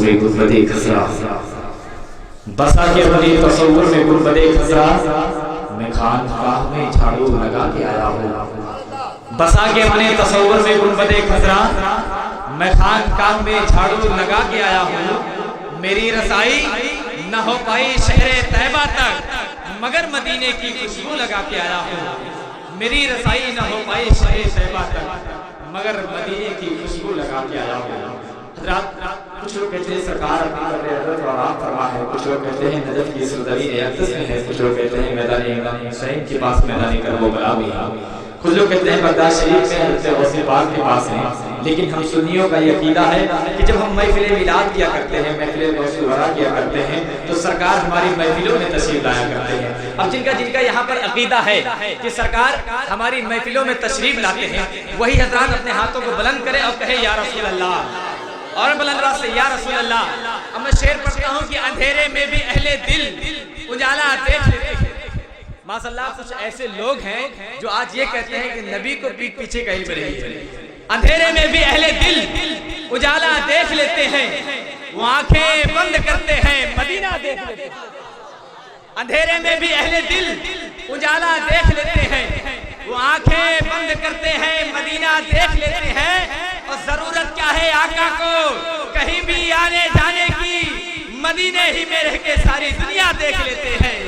میں غربت خزرا، بسا کے اپنے تصور میں غربت خزرا، میں خانقاہ میں جھاڑو لگا کے آیا ہوں، بسا کے اپنے تصور میں غربت خزرا، میں خانقاہ میں جھاڑو لگا کے آیا ہوں، میری رسائی نہ ہو پائی شہر طیبہ تک مگر مدینے کی خوشبو لگا کے آیا ہوں، میری رسائی نہ ہو پائی شہر طیبہ تک مگر مدینے کی خوشبو لگا کے آیا ہوں۔ حضرات کچھ لوگ کہتے ہیں سرکار اپنی قبر حضرت اور آپ فرما ہے، کچھ لوگ کہتے ہیں نجف کی سردری اقدس میں ہے، کچھ لوگ کہتے ہیں میدان امام حسین کے پاس میدان کربلا بھی ہے، کچھ لوگ کہتے ہیں بغداد شریف میں حضرت غوث پاک کے پاس ہیں، لیکن ہم سنیوں کا یہ عقیدہ ہے کہ جب ہم محفل میلاد کیا کرتے ہیں، محفل غوث الورا کیا کرتے ہیں تو سرکار ہماری محفلوں میں تشریف لایا کرتے ہیں۔ اب جن کا یہاں پر عقیدہ ہے کہ سرکار ہماری محفلوں میں تشریف لاتے ہیں، وہی حضرات اپنے ہاتھوں کو بلند کرے اور کہے یا رسول اللہ، اور بلند راست سے یا رسول اللہ۔ اب میں شعر پڑھتا ہوں کہ اندھیرے میں بھی اہل دل اجالا دیکھ لیتے ہیں۔ ماشاء اللہ کچھ ایسے لوگ ہیں جو آج یہ کہتے ہیں کہ نبی کو پیٹ پیچھے کا علم نہیں ہے۔ اندھیرے میں بھی اہل دل اجالا دیکھ لیتے ہیں، وہ آنکھیں بند کرتے ہیں مدینہ دیکھ لیتے ہیں۔ اندھیرے میں بھی اہل دل اجالا دیکھ لیتے ہیں، وہ آنکھیں بند کرتے ہیں مدینہ دیکھ لیتے ہیں، اور ضرورت کیا ہے آقا کو کہیں بھی آنے جانے کی، مدینے ہی میں رہ کے ساری دنیا دیکھ لیتے ہیں۔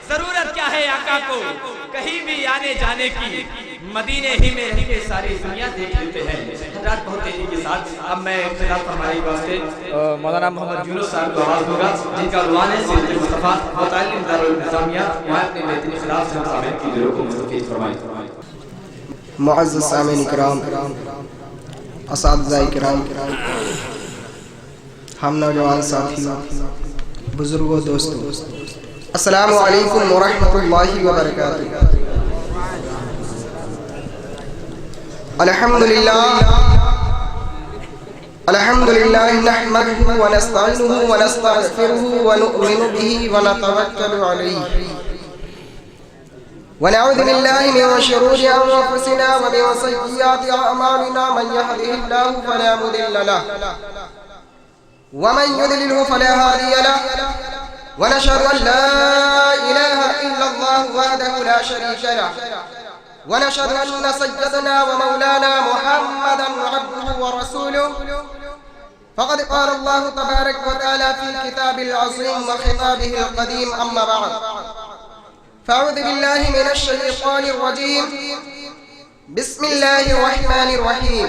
ضرورت کیا ہے آقا کو کہیں بھی آنے جانے کی، مدینے ہی میں رہ کے ساری دنیا دیکھ لیتے ہیں۔ حضرات بہت تیزی کے ساتھ اب میں خلاف فرمائی واسطے مولانا محمد یونس صاحب کو آواز دوں گا، جن کا عنوان ہے سیرت مصطفیٰ متعلم دارالانتظامیہ، وہاں اپنے بہترین خلاف سے مطابق کی ضرورت کو مستفید فرمائی۔ معزز سامعین کرام، اساتذہ کرام، ہم نوجوان ساتھیوں، بزرگوں، دوستوں، السلام علیکم ورحمۃ اللہ وبرکاتہ۔ الحمدللہ نحمده ونستعینه ونستغفره ونؤمن به ونتوکل علیہ ونعوذ باللہ من شرور انفسنا ومن سیئات اعمالنا، من یهده اللہ فلا مضل له ومن یضلل فلا هادی له، ونشهد ان لا اله الا اللہ وحده لا شریک له، ونشهد ان سيدنا ومولانا محمدا عبده ورسوله، فقد قال الله تبارك وتعالى في الكتاب العظيم وخطابه القديم، اما بعد، فاعوذ بالله من الشيطان الرجيم، بسم الله الرحمن الرحيم،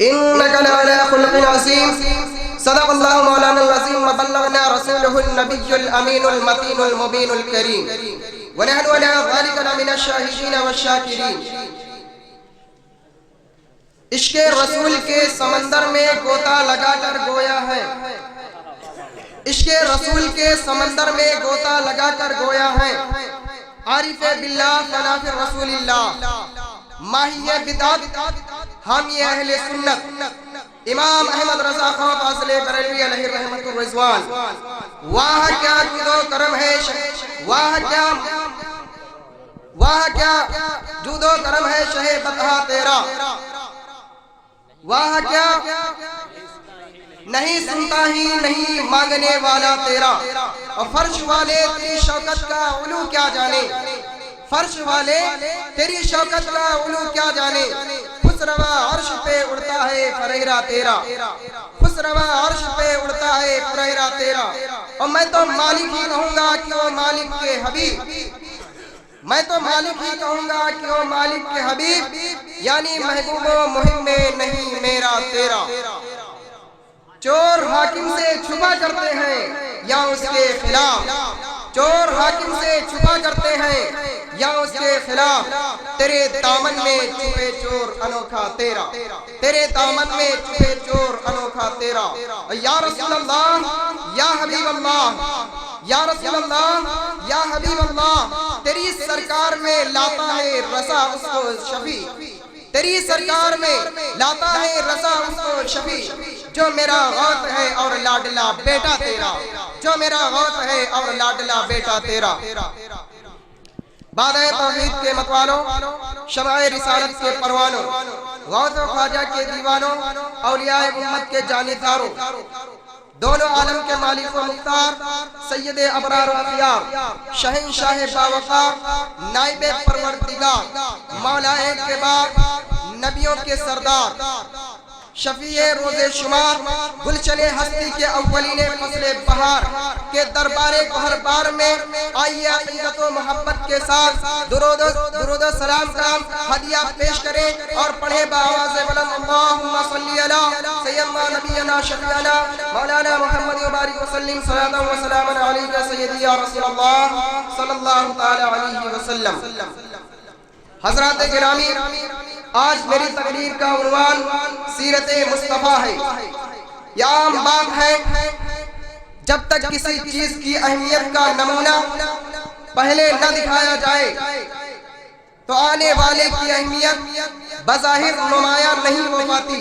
انك لعلى خلق عظيم، صدق الله مولانا العظيم، وبلغنا رسوله النبي الامين المتين المبين الكريم، ونحن على ذلك لمن الشاهدين والشاكرين۔ عشق رسول کے سمندر میں غوطہ لگا کر گویا ہے، عشق رسول کے سمندر میں غوطہ لگا کر گویا ہے، عارف باللہ خلاف رسول اللہ، ماہی بدعت حامی اہل سنت، امام احمد رضا خان فاضل بریلوی علیہ رحمت الرضوان، واہ کیا جود و کرم ہے، واہ کیا جود و کرم ہے شہ بطحہ تیرا، واہ کیا نہیں سنتا ہی نہیں مانگنے والا تیرا، اور فرش والے تیری شوکت کا علو کیا جانے، فرش والے تیری شوکت کا علو کیا جانے، خسروا عرش پہ اڑتا ہے فریرہ تیرا، خسروا عرش پہ اڑتا ہے فریرہ تیرا، اور میں تو مالک ہی کہوں گا کہ وہ مالک کے حبیب، میں تو مالک ہی کہوں گا کہ وہ مالک کے حبیب، یعنی محبوب و مہم میں نہیں میرا تیرا۔ چور حاکم سے چھپا کرتے ہیں یا اس کے خلاف، چور حاکم سے چھپا کرتے ہیں یا اس کے خلاف، تیرے دامن میں چھپے چور انوکھا تیرا، تیرے دامن میں چھپے چور انوکھا تیرا۔ یا رسول اللہ، یا حبیب اللہ، یا رسول اللہ، یا حبیب اللہ، تیری سرکار میں لاتا ہے رضا اس کو شفیع، تیری سرکار میں لاتا ہے رضا اس کو شفیع، جو میرا غوث ہے اور لاڈلا بیٹا تیرا، جو میرا غوث ہے اور لاڈلا بیٹا تیرا۔ बादे तौहीद के मतवालों, शमाए रिसालत के परवानों, गौस व ख्वाजा के दीवानों, औलियाए उम्मत के जानिसारों, दोनों आलम के मालिक व मुख्तार, सैयद अबरार व अखियार, शहंशाह बावकार, नाइब परवरदिगार, मौलाए किबार, नबियों के सरदार, शफीए रोज़े शुमार, गुलशने हस्ती के अव्वलीने फसले बहार के दरबारे गहरबार में आइए अक़ीदत व मोहब्बत के साथ दुरूद सलाम का हदिया पेश करें और पढ़े बाआवाज़ बुलंद अल्लाहुम्मा सल्ली अला सय्यदना नबियना शफीअना मौलाना मुहम्मद व बारिक वसल्लिम सलातन व सलामन अलैका सय्यदी या रसूलल्लाह सल्लल्लाहु तआला अलैहि वसल्लम। हज़रात गिरामी, आज मेरी तकरीर का उन्वान सीरत मुस्तफ़ा है। यह आम बात है, जब तक किसी चीज की अहमियत का नमूना पहले न दिखाया जाए तो आने वाले की अहमियत बज़ाहिर नुमाया नहीं हो पाती।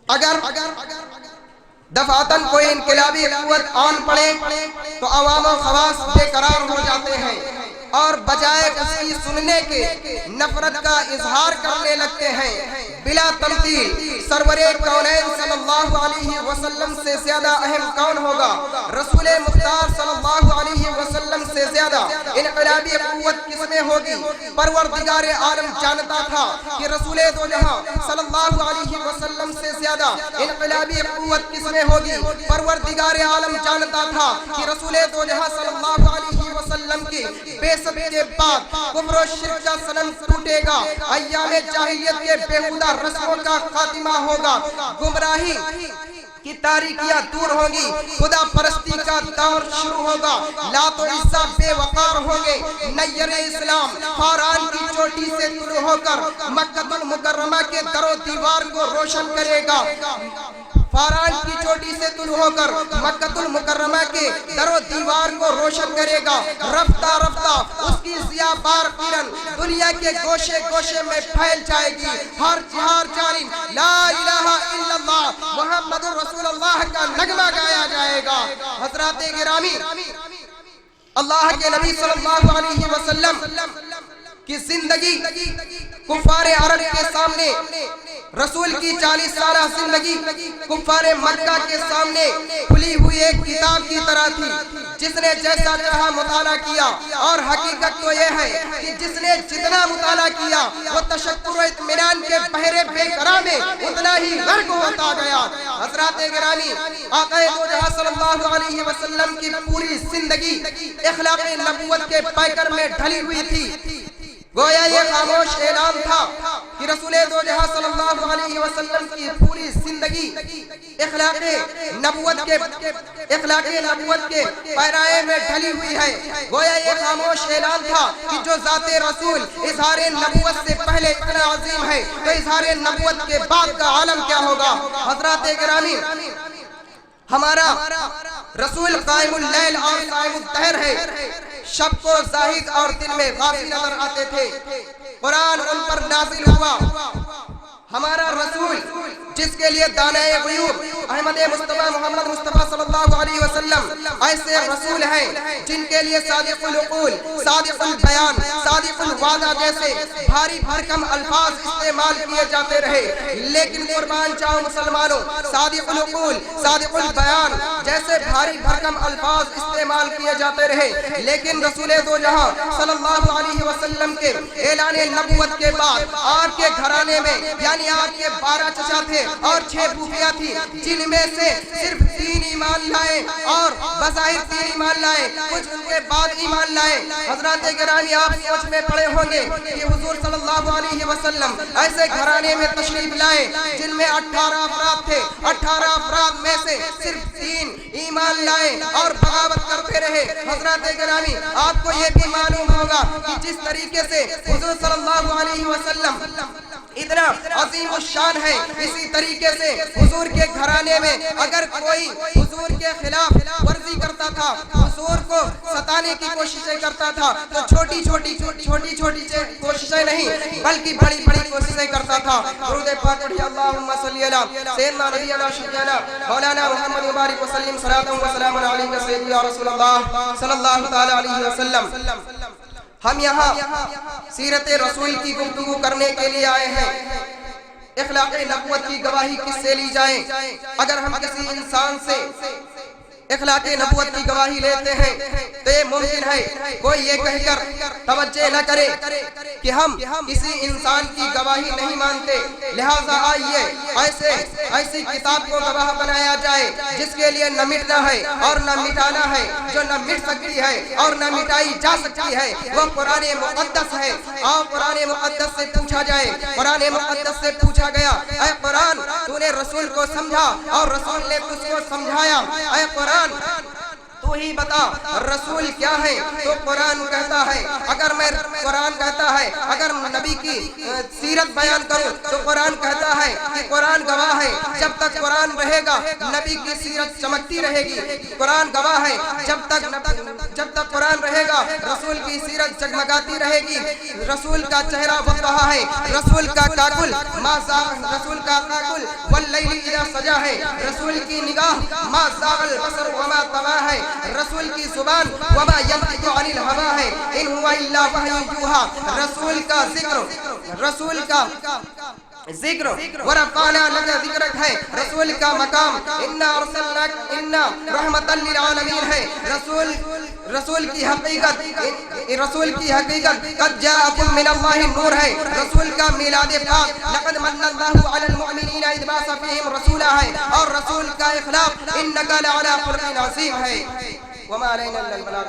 अगर दफातन कोई इनकलाबी कुव्वत आन पड़े तो अवाम व खवास बेकरार हो जाते हैं और बजाय उसकी सुनने के नफरत का इजहार करने लगते हैं। बिला तमसील सरवरे कौनैन सल्लल्लाहु अलैहि वसल्लम से ज्यादा अहम कौन होगा? रसूले मुख्तार सल्लल्लाहु अलैहि वसल्लम से ज्यादा इनकलाबी कुव्वत किसमें होगी? परवरदिगारे आलम जानता था कि रसूले दो जहां सल्लल्लाहु अलैहि वसल्लम से ज्यादा इनकलाबी कुव्वत किसमें होगी? परवरदिगारे आलम जानता था कि रसूले दो जहां सल्लल्लाहु अलैहि वसल्लम की बेसत के बाद कुफ्र और शिर्क का सनम टूटेगा, अय्याम जाहिलियत के बेहुदा रस्मों का खातिमा होगा, गुमराही की तारीकियां दूर होंगी, खुदा परस्ती का दौर शुरू होगा, लात और इस्सा बेवकार होंगे, नय्यर इस्लाम फारान की चोटी से शुरू होकर मक्कतुल मुकर्रमा के दरो दीवार को रोशन करेगा। फारान की चोटी से तुल होकर मक्कतुल मुकर्रमा के दरो दीवार को रोशन करेगा। रफ्ता रफ्ता उसकी ज़ियाबार किरण दुनिया के गोशे गोशे में फैल जाएगी। हर जानिब ला इलाहा इल्लल्लाह मुहम्मदुर रसूलुल्लाह का नगमा गाया जाएगा। हज़रात गिरामी, अल्लाह के नबी सल्लल्लाहु अलैहि वसल्लम की जिंदगी कुफारे अरब के सामने, रसूल की 40 साल जिंदगी कुफारे मक्का के सामने खुली हुई एक किताब की तरह थी, जिसने जैसा चाहा मुताला किया। और हकीकत तो यह है कि जिसने जितना मुताला किया वो तशक्कुर व इत्मीनान के बहरे बेकरां में उतना ही गर्क होता गया। हज़रात गिरामी, आक़ा दो जहां सल्लल्लाहु अलैहि वसल्लम की पूरी जिंदगी इखलाक़ नबुव्वत के पैकर में ढली हुई थी। गोया ये खामोश ऐलान था कि रसूल दो जहां सल्लल्लाहु अलैहि वसल्लम की पूरी जिंदगी इखलाक़े नबुव्वत के पैराए में ढली हुई है। गोया ये खामोश ऐलान था कि जो ज़ाते रसूल इज़हारे नबुव्वत से पहले इतना अजीम है तो इज़हारे नबुव्वत के बाद का आलम क्या होगा? हज़रात गिरामी, हमारा रसूल कायमुल लैल और साइमुद दहर है। शब को ज़ाहिद और दिन में गाफिल नजर आते थे। कुरान उन पर नाज़िल हुआ। हमारा रसूल जिसके लिए दानाए ग़ुयूब अहमद मुस्तफ़ा मोहम्मद मुस्तफ़ा सल्लल्लाहु अलैहि वसल्लम ऐसे रसूल हैं जिनके लिए सादिक़ुल उक़ूल, सादिक़ुल बयान, सादिक़ुल वादा जैसे भारी भरकम अल्फाज इस्तेमाल किए जाते रहे। लेकिन कुर्बान जाओ मुसलमानों, सादिक़ुल उक़ूल, सादिक़ुल बयान जैसे भारी भरकम अल्फाज इस्तेमाल किए जाते रहे, लेकिन रसूल दो जहां सल्लल्लाहु अलैहि वसल्लम के ऐलान नबुव्वत के बाद आपके घराने में यानी आपके 12 चचा थे और 6 फूफियां थी, जिनमें से सिर्फ 3 ईमान लाए और बज़ाहिर 3 ईमान लाए, कुछ उनके बाद ईमान लाए। हज़रात गिरामी, आप सोच में पड़े होंगे कि हुज़ूर सल्लल्लाहु अलैहि वसल्लम ऐसे घराने में तशरीफ लाए जिनमें 18 अफराद थे। 18 अफराद में से सिर्फ 3 ईमान लाए और बगावत करते रहे। हज़रात गिरामी, आपको ये भी मालूम होगा कि जिस तरीके से हुज़ूर सल्लल्लाहु अलैहि वसल्लम इतना अजीम शान है, इसी तरीके से हुजूर के घराने में अगर कोई हुजूर के खिलाफ वर्जी करता था, हुजूर को सताने की कोशिशें करता था, तो छोटी छोटी कोशिशें नहीं बल्कि बड़ी बड़ी कोशिशें करता था। दुरूद पाक पढ़िए अल्लाहुम्मा सल्ली अला सय्यदना नबियना शफीअना मौलाना मुहम्मद मुबारक वसल्लम सलातन व सलामन अलैका सय्यदी या रसूलल्लाह सल्लल्लाहु तआला अलैहि वसल्लम। हम यहाँ सीरत रसूल की गुफ्तगू करने के लिए आए हैं। इखलाक़े नबुव्वत की गवाही किससे ली जाए? अगर हम किसी इंसान से इखलाक़े नबुव्वत की गवाही लेते हैं तो ये मुमकिन है कोई ये कहकर तवज्जो न करे कि हम किसी इंसान की गवाही नहीं मानते, लिहाजा आइए ऐसी किताब को गवाह बनाया जाए जिसके लिए न मिटना है और न मिटाना है, जो न मिट सकती है और न मिटाई जा सकती है, वो कुरान मुक़द्दस है। और कुरान मुक़द्दस से पूछा जाए, कुरान मुक़द्दस से पूछा गया, ऐ कुरान तूने रसूल को समझा और रसूल ने तुझको समझाया, ऐ कुरान तू ही बता रसूल क्या है? तो कुरान कहता है, अगर मैं कुरान कहता है अगर नबी की सीरत बयान करूं तो कुरान कहता है कि कुरान गवाह है, जब तक कुरान रहेगा नबी की सीरत चमकती रहेगी। कुरान गवाह है, जब तक कुरान रहेगा रसूल की सीरत जगमगाती रहेगी। रसूल का चेहरा बन रहा है, रसूल का काकुल रसूल का काकुल वल्लैली इज़ा सजा है, रसूल की निगाह मा ज़ागल बसर वमा तवा है, रसूल की जुबान वमा यंतिकु अनिल हवा है, इन हुवा इल्ला वहयुन यूहा। रसूल का जिक्र वरफ़अना लका ज़िक्रक है, रसूल का मकाम इन्ना रहमतल लिल आलमीन है। रसूल की हकीकत कद जाअकुम मिनल्लाहि नूर है, रसूल का मिलाद पाक लक़द मन्नल्लाहु अलल मुअमिनीना इज़ बअसा फ़ीहिम रसूला है, और रसूल का इख़लाक़ इन्नका लअला ख़ुल्क़िन अज़ीम है। वमा अलैना इल्लल बलाग।